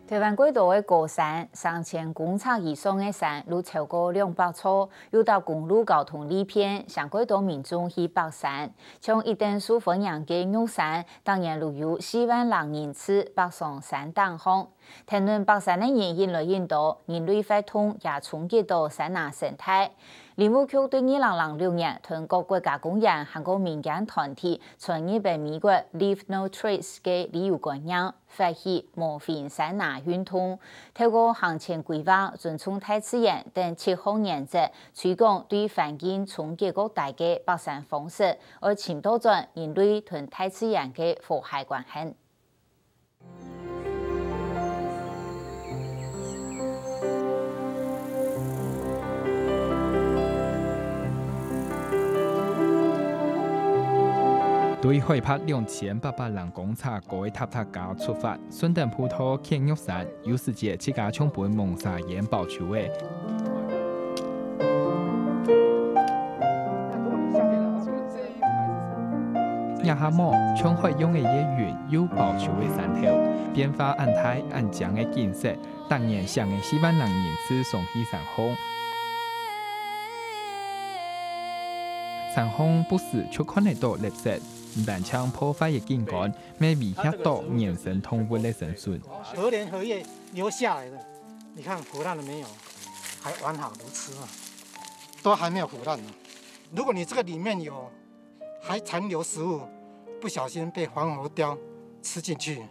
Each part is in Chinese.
台湾轨道的高山3000公尺以上的山路超过200处，有到公路交通利便，向轨道民众去爬山。从一等数分洋的玉山，当年路有4万人人次爬上山顶峰。谈论爬山的人越来越多，人类活动也冲击到山崖生态。林务局对2006年通过国家公园和个民间团体从日本美国 Leave No Trace 的旅游观念发起模范山崖运动，透过行前规划、尊重大自然等7项原则，推广对环境冲击较大的爬山方式，而倡导着人类同大自然的和谐关系。对海拔2800人公尺高的塔塔加出发，顺登普陀见玉山，有世界7家冲本蒙沙岩保球的。亚哈莫冲海用的野云有保球的山头，变化按台按江的景色，当年向的4万人人次送去山峰。山峰不时就看得到绿色。但枪破坏的景观，没威胁到野生动物的生存。荷莲荷叶流下来的，你看腐烂了没有？还完好如初啊，都还没有腐烂呢。如果你这个里面有还残留食物，不小心被黄喉貂吃进去，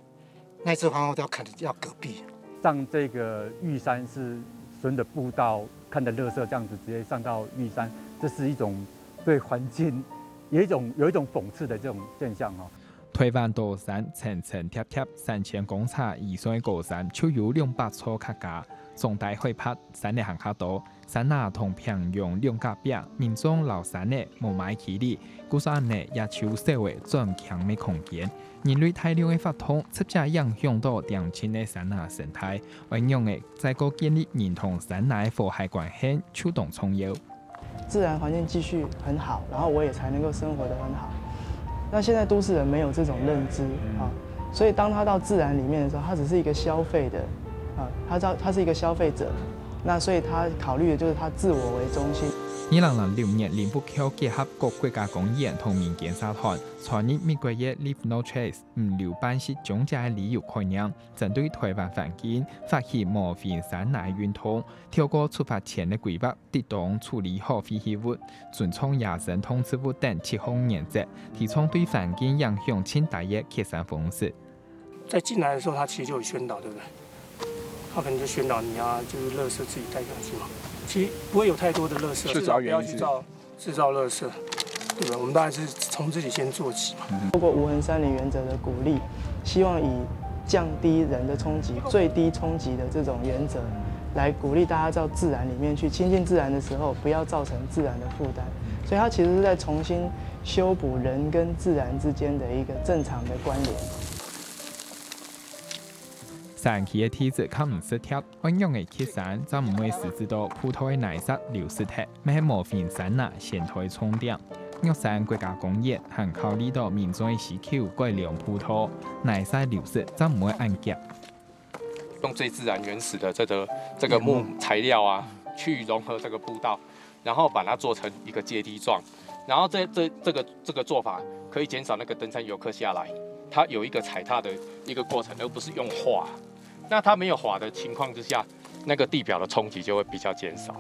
那只黄喉貂可能要嗝毙。上这个玉山是顺着步道看着垃圾这样子直接上到玉山，这是一种对环境。有一种讽刺的这种现象哦。台湾高山层层叠叠，3000公尺以上的高山就有200处较高，重大海拔山的行较多，山崖同平原两隔壁，民众留山的无买起哩，故山呢也求社会转强的空间。人类大量的发通，直接影响到长青的山崖生态，应用的再个建立人同山崖和谐关系，触动重要。自然环境继续很好，然后我也才能够生活得很好。那现在都市人没有这种认知啊，所以当他到自然里面的时候，他只是一个消费的啊，他是一个消费者，那所以他考虑的就是他自我为中心。2006年，林务局结合各国家公园同民间社团，创立美国的 Leave No Trace 唔留班式总价的旅游概念，针对台湾环境发起模范山崖运动，透过出发前的规划、适当处理好废弃物、尊重野生动植物等7项原则，提倡对环境影响轻大的客山方式。在进来的时候，他其实就有宣导，对不对？他可能就宣导你啊，就是垃圾自己带上去嘛。其实不会有太多的垃圾，至少不要去制造垃圾，对不对？我们当然是从自己先做起嘛。透过无痕山林原则的鼓励，希望以降低人的冲击、最低冲击的这种原则，来鼓励大家到自然里面去亲近自然的时候，不要造成自然的负担。所以它其实是在重新修补人跟自然之间的一个正常的关联。山区的体质较唔适贴，运用的客山则唔会实质到普通的泥石流失体，咪系模范山崖先台冲点。玉山国家公园还考虑到民众的需求，改良普陀泥石流失则唔会按夹。用最自然原始的这个木材料啊，去融合这个步道，然后把它做成一个阶梯状，然后这个做法可以减少那个登山游客下来，它有一个踩踏的一个过程，而不是用滑。那它没有滑的情况之下，那个地表的冲击就会比较减少。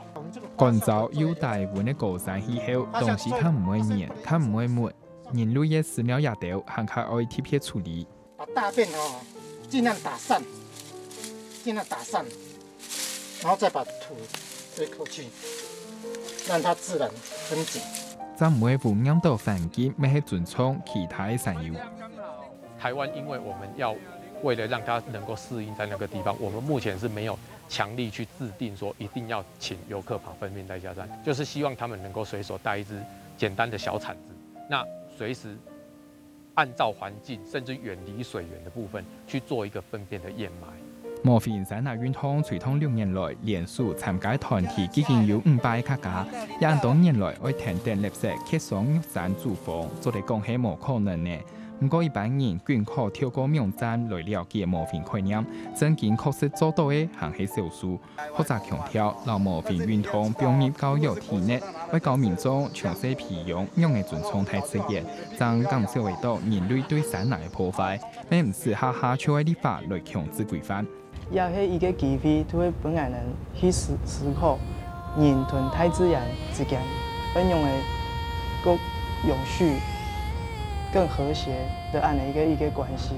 干燥有大部分的高山气候，东西它唔会黏，它唔会闷，人类的饲料也掉，还靠爱特别处理。把大便尽量打散，然后再把土吹出去，让它自然分解。则唔会污染到环境，咪系尊重其他的山友。台湾因为我们要为了让它能够适应在那个地方，我们目前是没有强力去制定说一定要请游客爬分面带下山，就是希望他们能够随手带一支简单的小铲子，那随时按照环境甚至远离水源的部分去做一个粪便的掩埋。模范山崖运动随同6年来，连续参加团体已经有500個家，也多年來為停電垃圾客上玉山住房，做嚟講係無可能嘅。不过一般人均可透过网站来了解模型概念，真正确实做到的还是少数。或者强调，让模型运动融入教育体内，为教民众详细培养用的尊重态资源，将减少到人类对山林的破坏，而唔是下下就立法来强制规范。也迄伊个机会，就会本来人去思考人同大自然之间运用的更永续、更和谐的按的一个关系。